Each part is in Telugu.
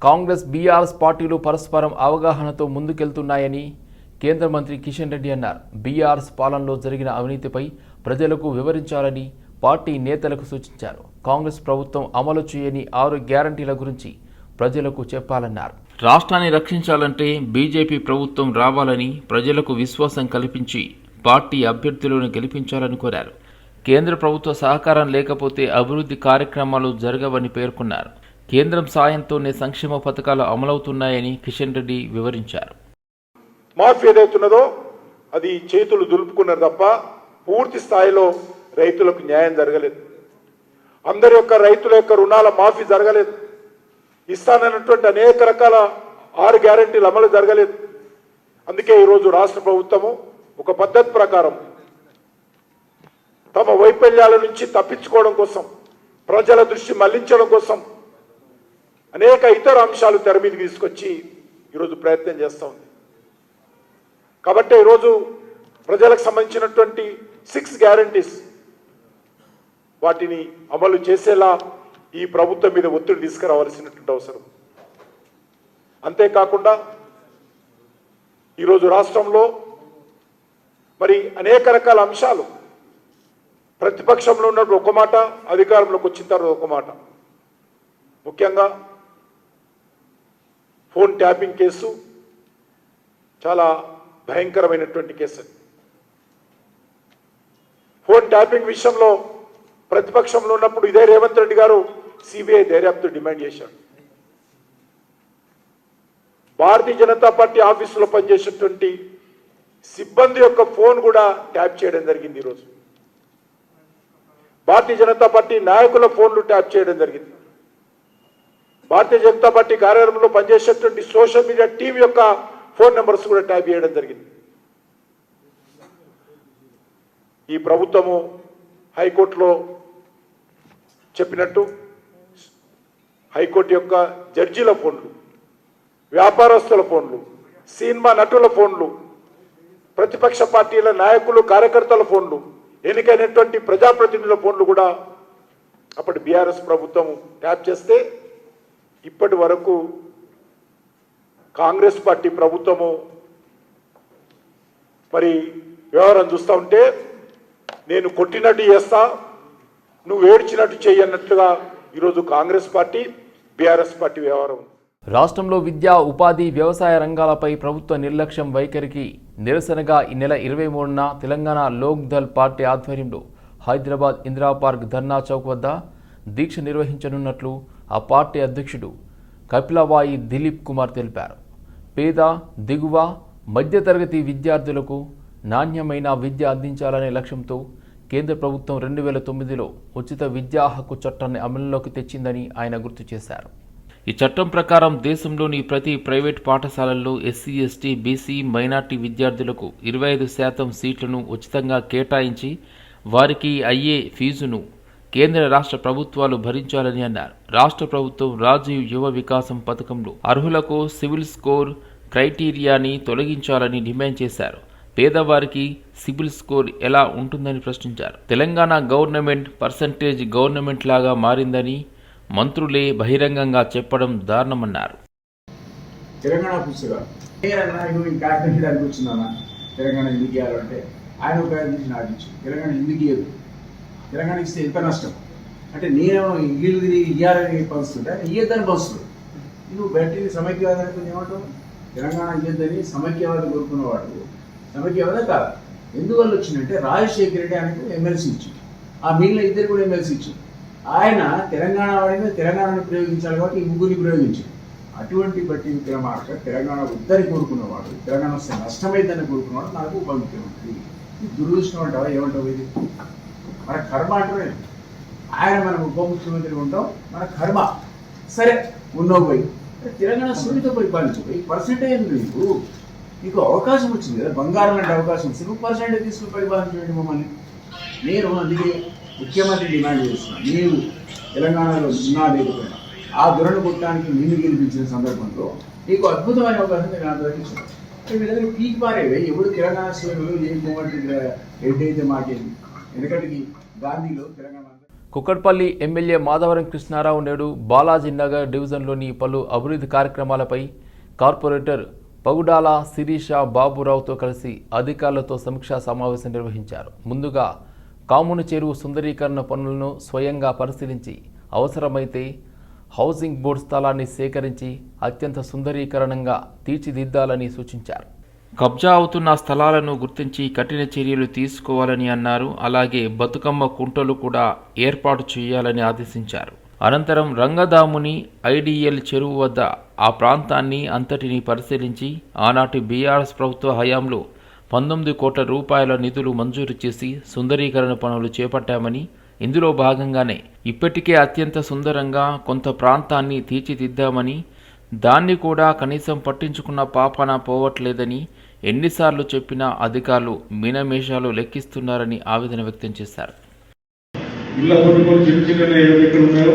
కాంగ్రెస్ బీఆర్ఎస్ పార్టీలు పరస్పరం అవగాహనతో ముందుకెళ్తున్నాయని కేంద్ర మంత్రి కిషన్ రెడ్డి అన్నారు. బీఆర్ఎస్ పాలనలో జరిగిన అవినీతిపై ప్రజలకు వివరించాలని పార్టీ నేతలకు సూచించారు. కాంగ్రెస్ ప్రభుత్వం అమలు చేయని 6 గ్యారంటీల గురించి ప్రజలకు చెప్పాలన్నారు. రాష్ట్రాన్ని రక్షించాలంటే బీజేపీ ప్రభుత్వం రావాలని ప్రజలకు విశ్వాసం కల్పించి పార్టీ అభ్యర్థులను గెలిపించాలని కోరారు. కేంద్ర ప్రభుత్వ సహకారం లేకపోతే అభివృద్ధి కార్యక్రమాలు జరగవని పేర్కొన్నారు. కేంద్రం సాయంతోనే సంక్షేమ పథకాలు అమలవుతున్నాయని కిషన్ రెడ్డి వివరించారు. మాఫీ ఏదైతున్నదో అది చేతులు దులుపుకున్నారు తప్ప పూర్తి స్థాయిలో రైతులకు న్యాయం జరగలేదు. అందరి యొక్క రైతుల యొక్క రుణాల మాఫీ జరగలేదు. ఇస్తానన్నటువంటి అనేక రకాల 6 గ్యారెంటీలు అమలు జరగలేదు. అందుకే ఈరోజు రాష్ట్ర ప్రభుత్వము ఒక పద్ధతి ప్రకారం తమ వైఫల్యాల నుంచి తప్పించుకోవడం కోసం, ప్రజల దృష్టి మళ్లించడం కోసం అనేక ఇతర అంశాలు తెర మీదకి తీసుకొచ్చి ఈరోజు ప్రయత్నం చేస్తూ ఉంది. కాబట్టి ఈరోజు ప్రజలకు సంబంధించినటువంటి 6 గ్యారంటీస్ వాటిని అమలు చేసేలా ఈ ప్రభుత్వం మీద ఒత్తిడి తీసుకురావాల్సినటువంటి అవసరం. అంతేకాకుండా ఈరోజు రాష్ట్రంలో మరి అనేక రకాల అంశాలు, ప్రతిపక్షంలో ఉన్నప్పుడు ఒక మాట, అధికారంలోకి వచ్చిన తర్వాత ఒక మాట. ముఖ్యంగా ఫోన్ ట్యాపింగ్ కేసు చాలా భయంకరమైనటువంటి కేసు. ఫోన్ ట్యాపింగ్ విషయంలో ప్రతిపక్షంలో ఉన్నప్పుడు ఇదే రేవంత్ రెడ్డి గారు సిబిఐ దర్యాప్తు డిమాండ్ చేశాడు. భారతీయ జనతా పార్టీ ఆఫీసులో పనిచేసేటువంటి సిబ్బంది యొక్క ఫోన్ కూడా ట్యాప్ చేయడం జరిగింది. ఈరోజు భారతీయ జనతా పార్టీ నాయకుల ఫోన్లు ట్యాప్ చేయడం జరిగింది. భారతీయ జనతా పార్టీ కార్యాలయంలో పనిచేసేటువంటి సోషల్ మీడియా టీం యొక్క ఫోన్ నెంబర్స్ కూడా ట్యాప్ చేయడం జరిగింది. ఈ ప్రభుత్వము హైకోర్టులో చెప్పినట్టు హైకోర్టు యొక్క జడ్జీల ఫోన్లు, వ్యాపారస్తుల ఫోన్లు, సినిమా నటుల ఫోన్లు, ప్రతిపక్ష పార్టీల నాయకులు కార్యకర్తల ఫోన్లు, ఎన్నికైనటువంటి ప్రజాప్రతినిధుల ఫోన్లు కూడా అప్పటి బీఆర్ఎస్ ప్రభుత్వం ట్యాప్ చేస్తే ఇప్పటి వరకు కాంగ్రెస్ పార్టీ ప్రభుత్వము మరి వ్యవహారం చూస్తూ ఉంటే నేను కొట్టినట్టు చేస్తా, నువ్వు ఏడ్చినట్టు చేయన్నట్లుగా ఈరోజు కాంగ్రెస్ పార్టీ బీఆర్ఎస్ పార్టీ వ్యవహారం. రాష్ట్రంలో విద్యా, ఉపాధి, వ్యవసాయ రంగాలపై ప్రభుత్వ నిర్లక్ష్యం వైఖరికి నిరసనగా ఈ నెల 23న తెలంగాణ లోక్ దళ్ పార్టీ ఆధ్వర్యంలో హైదరాబాద్ ఇందిరా పార్క్ ధర్నా చౌక్ వద్ద దీక్ష నిర్వహించనున్నట్లు ఆ పార్టీ అధ్యక్షుడు కపిలవాయి దిలీప్ కుమార్ తెలిపారు. పేద, దిగువ, మధ్యతరగతి విద్యార్థులకు నాణ్యమైన విద్య అందించాలనే లక్ష్యంతో కేంద్ర ప్రభుత్వం 2009లో ఉచిత విద్యా హక్కు చట్టాన్ని అమలులోకి తెచ్చిందని ఆయన గుర్తు చేశారు. ఈ చట్టం ప్రకారం దేశంలోని ప్రతి ప్రైవేట్ పాఠశాలల్లో ఎస్సీ, ఎస్టీ, బీసీ, మైనార్టీ విద్యార్థులకు 25% సీట్లను ఉచితంగా కేటాయించి వారికి అయ్యే ఫీజును కేంద్ర రాష్ట్ర ప్రభుత్వాలు భరించాలని అన్నారు. రాష్ట్ర ప్రభుత్వం రాజీవ్ యువ వికాసం పథకంలో అర్హులకు సివిల్ స్కోర్ క్రైటీరియాని తొలగించాలని డిమాండ్ చేశారు. పేదవారికి సిబిల్ స్కోర్ ఎలా ఉంటుందని ప్రశ్నించారు. తెలంగాణ గవర్నమెంట్ పర్సంటేజ్ గవర్నమెంట్ లాగా మారిందని మంత్రులే బహిరంగంగా చెప్పడం దారుణమన్నారు. తెలంగాణ పుస్తకాలు తెలంగాణ ఎందుకు ఇవ్వాలంటే ఆయన ఉపయోగించి నాటించు తెలంగాణ ఎందుకు ఇవ్వదు, తెలంగాణ ఇస్తే ఎంత నష్టం అంటే నేనేమో ఇల్లు తిరిగి ఇవ్వాలని పంచుతుంటే ఇయ్యద్దని పంచుతుంది. నువ్వు బయటిని సమైక్యవాదాన్ని కొంచెం ఏమంటావు, తెలంగాణ ఇయ్యద్దని సమైక్యవాదం కోరుకున్నవాడు సమైక్యవాదం కాదు. ఎందువల్ల వచ్చిందంటే రాజశేఖర రెడ్డి ఆయనకు ఎమ్మెల్సీ ఇచ్చింది, ఆ మిగిలిన ఇద్దరు కూడా ఎమ్మెల్సీ ఇచ్చింది. ఆయన తెలంగాణ వాడిని తెలంగాణను ప్రయోగించాలి కాబట్టి ఈ ముగ్గురిని ప్రయోగించాడు. అటువంటి బట్టి విక్రమార్క తెలంగాణ ఉద్దరి కోరుకున్నవాడు, తెలంగాణ వస్తే నష్టమైందని కోరుకున్నవాడు నాకు ఉప ముఖ్యమంత్రి. దురదృష్టం అంటావా ఏమంటావు? ఇది మన కర్మ అంటే ఆయన మనం ఉప ముఖ్యమంత్రి ఉంటాం, మన కర్మ. సరే ఉన్నావు పోయి తెలంగాణ సున్నితో పరిపాలించిపోయి పర్సెంటేజ్ నీకు అవకాశం వచ్చింది కదా, బంగారం లాంటి అవకాశం వచ్చింది, 1% తీసుకుని పరిపాలించండి మమ్మల్ని. నేను అందుకే ముఖ్యమంత్రి డిమాండ్ చేస్తున్నాను, నీవు తెలంగాణలో ఉన్నా లేకపోయినా ఆ దురను కొట్టడానికి నిన్ను గెలిపించిన సందర్భంలో నీకు అద్భుతమైన అవకాశం నేను ఆంధ్రప్రదేశ్ వీళ్ళందరూ పీక్ మారేవే. ఎవడు తెలంగాణ శ్రేణులు ఏ మూమెంట్ రెడ్డి అయితే మాకేంది, ఎందుకంటే గాంధీలో తెలంగాణ కుక్కట్పల్లి ఎమ్మెల్యే మాధవరం కృష్ణారావు నేడు బాలాజీ నగర్ డివిజన్లోని పలు అభివృద్ధి కార్యక్రమాలపై కార్పొరేటర్ పగుడాల శిరీష బాబురావుతో కలిసి అధికారులతో సమీక్షా సమావేశం నిర్వహించారు. ముందుగా కామును చెరువు సుందరీకరణ పనులను స్వయంగా పరిశీలించి అవసరమైతే హౌసింగ్ బోర్డు స్థలాన్ని సేకరించి అత్యంత సుందరీకరణంగా తీర్చిదిద్దాలని సూచించారు. కబ్జా అవుతున్న స్థలాలను గుర్తించి కఠిన చర్యలు తీసుకోవాలని అన్నారు. అలాగే బతుకమ్మ కుంటలు కూడా ఏర్పాటు చేయాలని ఆదేశించారు. అనంతరం రంగదాముని ఐడిఎల్ చెరువు వద్ద ఆ ప్రాంతాన్ని అంతటిని పరిశీలించి ఆనాటి బీఆర్ఎస్ ప్రభుత్వ హయాంలో 19 కోట్ల రూపాయల నిధులు మంజూరు చేసి సుందరీకరణ పనులు చేపట్టామని, ఇందులో భాగంగానే ఇప్పటికే అత్యంత సుందరంగా కొంత ప్రాంతాన్ని తీర్చిదిద్దామని, దాన్ని కూడా కనీసం పట్టించుకున్న పాపాన పోవట్లేదని ఎన్నిసార్లు చెప్పినా అధికారులు మీనమేషాలు లెక్కిస్తున్నారని ఆవేదన వ్యక్తం చేశారు. ఇళ్ళ కొన్ని చిన్న చిన్న ఎక్కడ ఉన్నాయో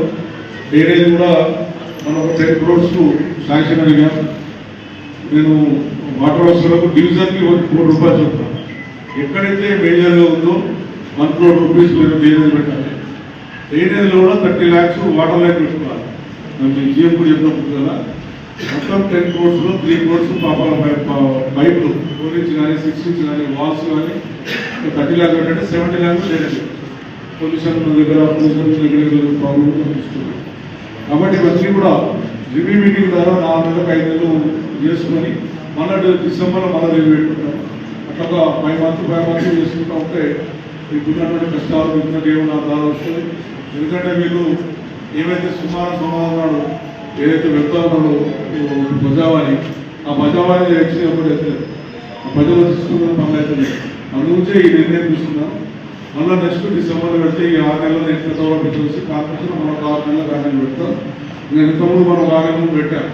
డ్రైనేజ్ కూడా మనం 10 crores శాంక్షన్ అడిగాం. నేను వాటర్ వర్క్స్లకు డివిజన్కి 1 crore రూపాయలు చెప్తాను. ఎక్కడైతే మేజర్గా ఉందో 1 crore రూపీస్ మీరు డ్రైనేజ్ పెట్టాలి. డ్రైనేజ్లో కూడా 30 lakhs వాటర్ లైన్ పెట్టుకోవాలి. మేము జీఎం కూడా చెప్పినప్పుడు కదా, మొత్తం 10 crores 3 crores పాపాల పైపులు 4 inch కానీ 6 inch కానీ వాల్స్ కానీ 30 lakhs పెట్టంటే 70 lakhs డ్రైనేజ్. పొల్యూషన్ దగ్గర ప్రాబ్లం చూస్తున్నాం. కాబట్టి ఇవన్నీ కూడా రివ్యూ మీటింగ్ ద్వారా 4 నెలలకు 5 నెలలు చేసుకొని మళ్ళీ డిసెంబర్లో మళ్ళీ రివ్యూ పెట్టుకుంటాం. అట్లా ఒక 5 months చేసుకుంటూ ఉంటే మీకున్నటువంటి కష్టాలు మీకున్న ఏమైనా ఆధారం వస్తుంది. ఎందుకంటే మీరు ఏవైతే సోమవారం నాడు ఏదైతే వెళ్తారో బజావాని, ఆ బజావాని యాక్చువల్లీ ఒకటి ఆ ప్రజలు తీసుకున్న పనులు అవుతుంది. అందుగురించే ఈ నిర్ణయం తీసుకున్నాను. మళ్ళీ నెక్స్ట్ డిసెంబర్లో పెడితే ఈ 6 నెలలు ఎంత దూరం పెట్టేసి కార్పొరేషన్ మనం 6 నెలల గార్డెన్ పెడతాం. నేను ఇంతకుముందు మనం గార్డెన్ పెట్టాం.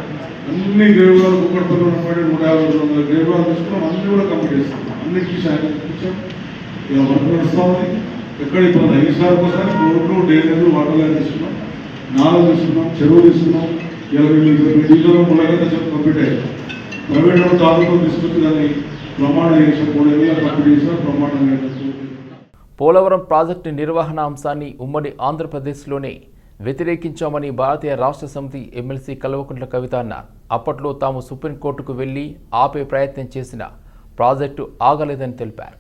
అన్ని గ్రేవ్గాలు కుక్కడపల్లి ఉన్నటువంటి 150 గ్రేవ్గాలు తీసుకున్నాం. అన్ని కూడా కంప్లీట్ చేస్తాం. అన్నింటికి శాంక్షన్ ఇప్పించాం. ఇలా వర్క్ నడుస్తామని ఎక్కడ ఇప్పుడు ఈసారి ఒకసారి రోడ్లు డ్రైనేజ్ వాటర్ లైన్ తీసుకున్నాం, నాలుగు తీసుకున్నాం, చెరువు తీసుకున్నాం. ఇలా డీజిల్ ముళ్ళగంట చెప్పి కంప్లీట్ అయ్యారు. ప్రైవేట్ దాదాపు తీసుకొచ్చి దాన్ని ప్రమాణం చేసాం. 3 ఏళ్ళ కంప్లీట్ చేసాం. ప్రమాణం పోలవరం ప్రాజెక్టు నిర్వహణ అంశాన్ని ఉమ్మడి ఆంధ్రప్రదేశ్లోనే వ్యతిరేకించామని భారతీయ రాష్ట్ర సమితి ఎమ్మెల్సీ కల్వకుంట్ల కవిత అన్నారు. అప్పట్లో తాము సుప్రీంకోర్టుకు వెళ్లి ఆపే ప్రయత్నం చేసిన ప్రాజెక్టు ఆగలేదని తెలిపారు.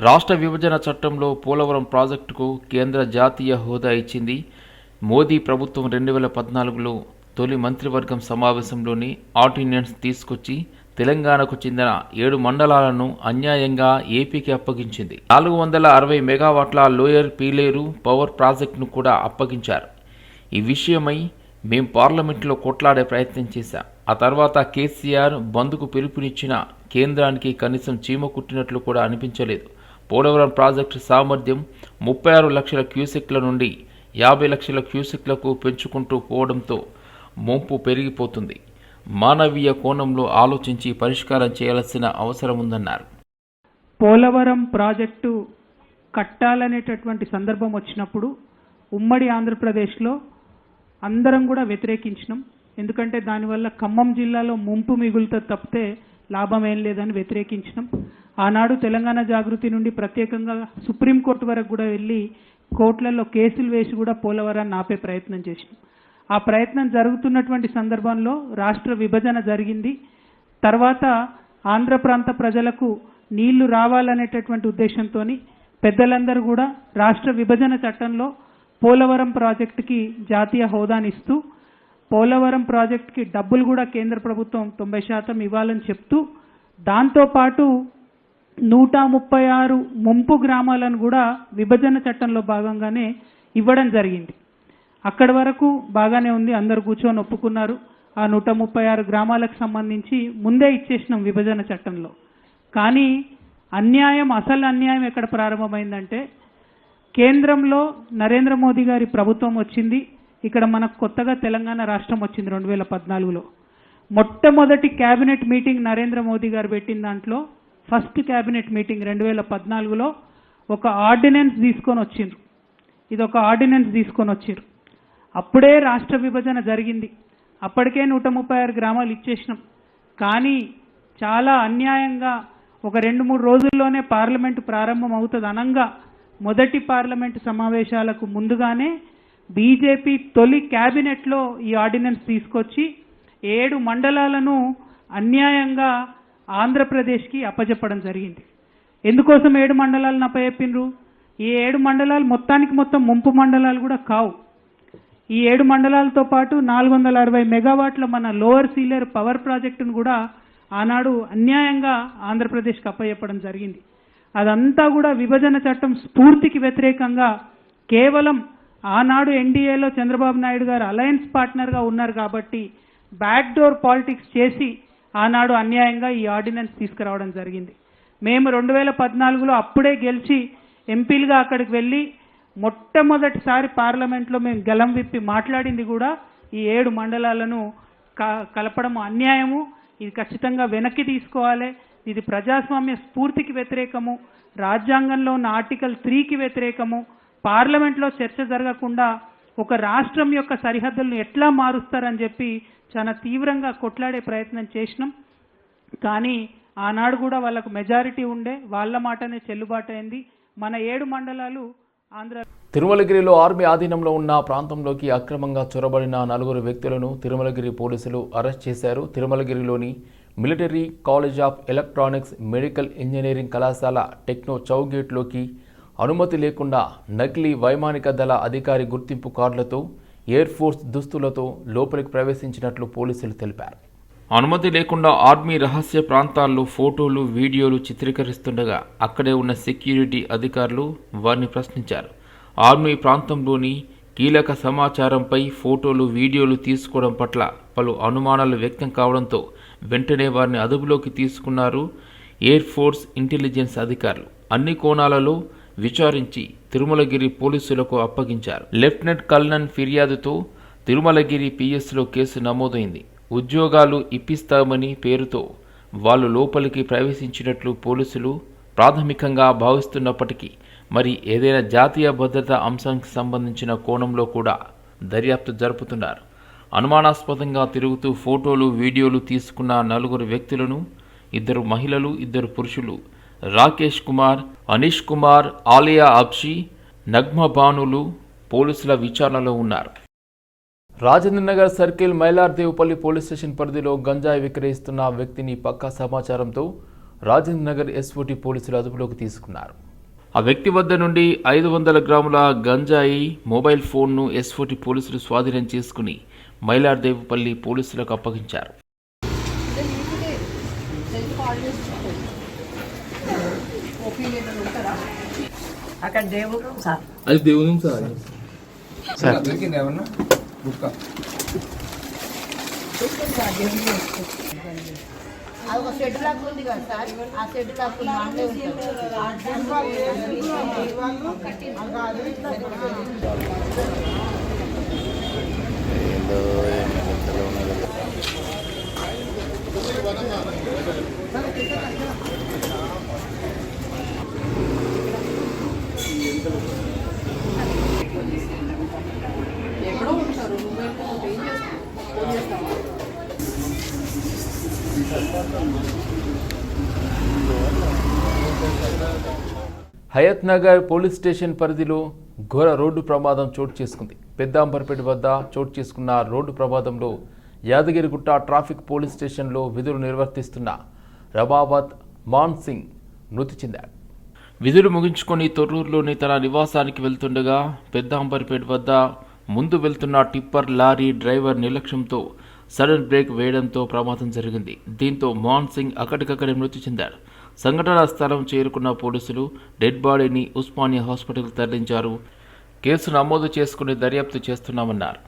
రాష్ట్ర విభజన చట్టంలో పోలవరం ప్రాజెక్టుకు కేంద్ర జాతీయ హోదా ఇచ్చింది. మోదీ ప్రభుత్వం 2014లో తొలి మంత్రివర్గం సమావేశంలోని ఆర్డినెన్స్ తీసుకొచ్చి తెలంగాణకు చెందిన 7 మండలాలను అన్యాయంగా ఏపీకి అప్పగించింది. 460 మెగావాట్ల లోయర్ పీలేరు పవర్ ప్రాజెక్టును కూడా అప్పగించారు. ఈ విషయమై మేం పార్లమెంట్లో కొట్లాడే ప్రయత్నం చేశాం. ఆ తర్వాత కేసీఆర్ బంద్కు పిలుపునిచ్చిన కేంద్రానికి కనీసం చీమ కుట్టినట్లు కూడా అనిపించలేదు. పోలవరం ప్రాజెక్టు సామర్థ్యం 36 లక్షల క్యూసెక్ల నుండి 50 లక్షల క్యూసెక్లకు పెంచుకుంటూ పోవడంతో ముంపు పెరిగిపోతుంది. మానవీయ కోణంలో ఆలోచించి పరిష్కారం చేయాల్సిన అవసరం ఉందన్నారు. పోలవరం ప్రాజెక్టు కట్టాలనేటటువంటి సందర్భం వచ్చినప్పుడు ఉమ్మడి ఆంధ్రప్రదేశ్లో అందరం కూడా వ్యతిరేకించినాం. ఎందుకంటే దానివల్ల ఖమ్మం జిల్లాలో ముంపు మిగులుతో తప్పితే లాభం ఏం లేదని వ్యతిరేకించినాం. ఆనాడు తెలంగాణ జాగృతి నుండి ప్రత్యేకంగా సుప్రీంకోర్టు వరకు కూడా వెళ్ళి కోర్టులలో కేసులు వేసి కూడా పోలవరాన్ని ఆపే ప్రయత్నం చేసినాం. ఆ ప్రయత్నం జరుగుతున్నటువంటి సందర్భంలో రాష్ట్ర విభజన జరిగింది. తర్వాత ఆంధ్ర ప్రాంత ప్రజలకు నీళ్లు రావాలనేటటువంటి ఉద్దేశంతో పెద్దలందరూ కూడా రాష్ట్ర విభజన చట్టంలో పోలవరం ప్రాజెక్టుకి జాతీయ హోదానిస్తూ పోలవరం ప్రాజెక్టుకి డబ్బులు కూడా కేంద్ర ప్రభుత్వం 90% ఇవ్వాలని చెప్తూ దాంతోపాటు 136 ముంపు గ్రామాలను కూడా విభజన చట్టంలో భాగంగానే ఇవ్వడం జరిగింది. అక్కడి వరకు బాగానే ఉంది, అందరు కూర్చొని ఒప్పుకున్నారు. ఆ 136 గ్రామాలకు సంబంధించి ముందే ఇచ్చేసినాం విభజన చట్టంలో. కానీ అన్యాయం, అసలు అన్యాయం ఎక్కడ ప్రారంభమైందంటే కేంద్రంలో నరేంద్ర మోదీ గారి ప్రభుత్వం వచ్చింది. ఇక్కడ మనకు కొత్తగా తెలంగాణ రాష్ట్రం వచ్చింది 2014లో. మొట్టమొదటి క్యాబినెట్ మీటింగ్ నరేంద్ర మోదీ గారు పెట్టిన దాంట్లో ఫస్ట్ క్యాబినెట్ మీటింగ్ 2014లో ఒక ఆర్డినెన్స్ తీసుకొని వచ్చిండ్రు. ఇది ఒక ఆర్డినెన్స్ తీసుకొని వచ్చిండ్రు. అప్పుడే రాష్ట్ర విభజన జరిగింది. అప్పటికే 136 గ్రామాలు ఇచ్చేసినాం. కానీ చాలా అన్యాయంగా ఒక 2-3 రోజుల్లోనే పార్లమెంటు ప్రారంభం అవుతుంది అనంగా మొదటి పార్లమెంటు సమావేశాలకు ముందుగానే బీజేపీ తొలి క్యాబినెట్లో ఈ ఆర్డినెన్స్ తీసుకొచ్చి 7 మండలాలను అన్యాయంగా ఆంధ్రప్రదేశ్కి అప్పజెప్పడం జరిగింది. ఎందుకోసం 7 మండలాలను అప్పచెప్పిండ్రు? ఈ 7 మండలాలు మొత్తం ముంపు మండలాలు కూడా కావు. ఈ 7 మండలాలతో పాటు 460 మెగావాట్ల మన లోవర్ సీలర్ పవర్ ప్రాజెక్టును కూడా ఆనాడు అన్యాయంగా ఆంధ్రప్రదేశ్కి అప్పచెప్పడం జరిగింది. అదంతా కూడా విభజన చట్టం స్ఫూర్తికి వ్యతిరేకంగా కేవలం ఆనాడు ఎన్డీఏలో చంద్రబాబు నాయుడు గారు అలయన్స్ పార్ట్నర్గా ఉన్నారు కాబట్టి బ్యాక్డోర్ పాలిటిక్స్ చేసి ఆనాడు అన్యాయంగా ఈ ఆర్డినెన్స్ తీసుకురావడం జరిగింది. మేము 2014లో అప్పుడే గెలిచి ఎంపీలుగా అక్కడికి వెళ్ళి మొట్టమొదటిసారి పార్లమెంట్లో మేము గలం విప్పి మాట్లాడింది కూడా ఈ 7 మండలాలను కలపడం అన్యాయము, ఇది ఖచ్చితంగా వెనక్కి తీసుకోవాలి, ఇది ప్రజాస్వామ్య స్ఫూర్తికి వ్యతిరేకము, రాజ్యాంగంలో ఉన్న ఆర్టికల్ 3కి వ్యతిరేకము, పార్లమెంట్లో చర్చ జరగకుండా ఒక రాష్ట్రం యొక్క సరిహద్దులను ఎట్లా మారుస్తారని చెప్పి చాలా తీవ్రంగా కొట్లాడే ప్రయత్నం చేసినాం. కానీ ఆనాడు కూడా వాళ్ళకు మెజారిటీ ఉండే, వాళ్ళ మాటనే చెల్లుబాటు అయింది. మన 7 మండలాలు ఆంధ్ర. తిరుమలగిరిలో ఆర్మీ ఆధీనంలో ఉన్న ప్రాంతంలోకి అక్రమంగా చొరబడిన 4 వ్యక్తులను తిరుమలగిరి పోలీసులు అరెస్ట్ చేశారు. తిరుమలగిరిలోని military college of electronics medical engineering కళాశాల టెక్నో చౌగేట్లోకి అనుమతి లేకుండా నకిలీ వైమానిక దళ అధికారి గుర్తింపు కార్డులతో ఎయిర్ ఫోర్స్ దుస్తులతో లోపలికి ప్రవేశించినట్లు పోలీసులు తెలిపారు. అనుమతి లేకుండా ఆర్మీ రహస్య ప్రాంతాల్లో ఫోటోలు, వీడియోలు చిత్రీకరిస్తుండగా అక్కడే ఉన్న సెక్యూరిటీ అధికారులు వారిని ప్రశ్నించారు. ఆర్మీ ప్రాంతంలోని కీలక సమాచారంపై ఫోటోలు, వీడియోలు తీసుకోవడం పట్ల పలు అనుమానాలు వ్యక్తం కావడంతో వెంటనే వారిని అదుపులోకి తీసుకున్నారు ఎయిర్ ఫోర్స్ ఇంటెలిజెన్స్ అధికారులు. అన్ని కోణాలలో విచారించి తిరుమలగిరి పోలీసులకు అప్పగించారు. లెఫ్టినెంట్ కల్నల్ ఫిర్యాదుతో తిరుమలగిరి పిఎస్లో కేసు నమోదైంది. ఉద్యోగాలు ఇప్పిస్తామని పేరుతో వాళ్ళు లోపలికి ప్రవేశించినట్లు పోలీసులు ప్రాథమికంగా భావిస్తున్నప్పటికీ మరి ఏదైనా జాతీయ భద్రతా అంశానికి సంబంధించిన కోణంలో కూడా దర్యాప్తు జరుపుతున్నారు. అనుమానాస్పదంగా తిరుగుతూ ఫోటోలు, వీడియోలు తీసుకున్న 4 వ్యక్తులను 2 మహిళలు, 2 పురుషులు రాకేష్ కుమార్, అనీష్ కుమార్, ఆలియా అబ్షి, నగ్మ భానులు పోలీసుల విచారణలో ఉన్నారు. Rajendranagar circle Mailardevpally police station పరిధిలో గంజాయి విక్రయిస్తున్న వ్యక్తిని పక్కా సమాచారంతో రాజేంద్రనగర్ ఎస్ఓటీ పోలీసులు అదుపులోకి తీసుకున్నారు. ఆ వ్యక్తి వద్ద నుండి 500 గ్రాముల గంజాయి, మొబైల్ ఫోన్ను ఎస్ఓటీ పోలీసులు స్వాధీనం చేసుకుని మైలార్దేవుపల్లి పోలీసులకు అప్పగించారు. అక్కడ దేవుడు సార్, అది దేవుడు సార్. దొరికింది ఏమన్నా అది ఒక షెడ్ లాగా ఉంది కదా సార్, ఆ షెడ్ లాగా ఎక్కడో ఉంటారు. ఏం చేస్తాం, ఫోన్ చేస్తావా? హయత్ నగర్ పోలీస్ స్టేషన్ పరిధిలో ఘోర రోడ్డు ప్రమాదం చోటు చేసుకుంది. పెద్దాంబర్పేట వద్ద చోటు చేసుకున్న రోడ్డు ప్రమాదంలో యాదగిరిగుట్ట ట్రాఫిక్ పోలీస్ స్టేషన్లో విధులు నిర్వర్తిస్తున్న రబావత్ మాన్ సింగ్ మృతి చెందాడు. విధులు ముగించుకొని తొర్రూరులోని తన నివాసానికి వెళ్తుండగా పెద్దాంబర్పేట వద్ద ముందు వెళ్తున్న టిప్పర్ లారీ డ్రైవర్ నిర్లక్ష్యంతో సడన్ బ్రేక్ వేయడంతో ప్రమాదం జరిగింది. దీంతో మాన్ సింగ్ అక్కడికక్కడే మృతి చెందాడు. సంఘటనా స్థలం చేరుకున్న పోలీసులు డెడ్ బాడీని ఉస్మానియా హాస్పిటల్కి తరలించారు. కేసు నమోదు చేసుకుని దర్యాప్తు చేస్తున్నామన్నారు.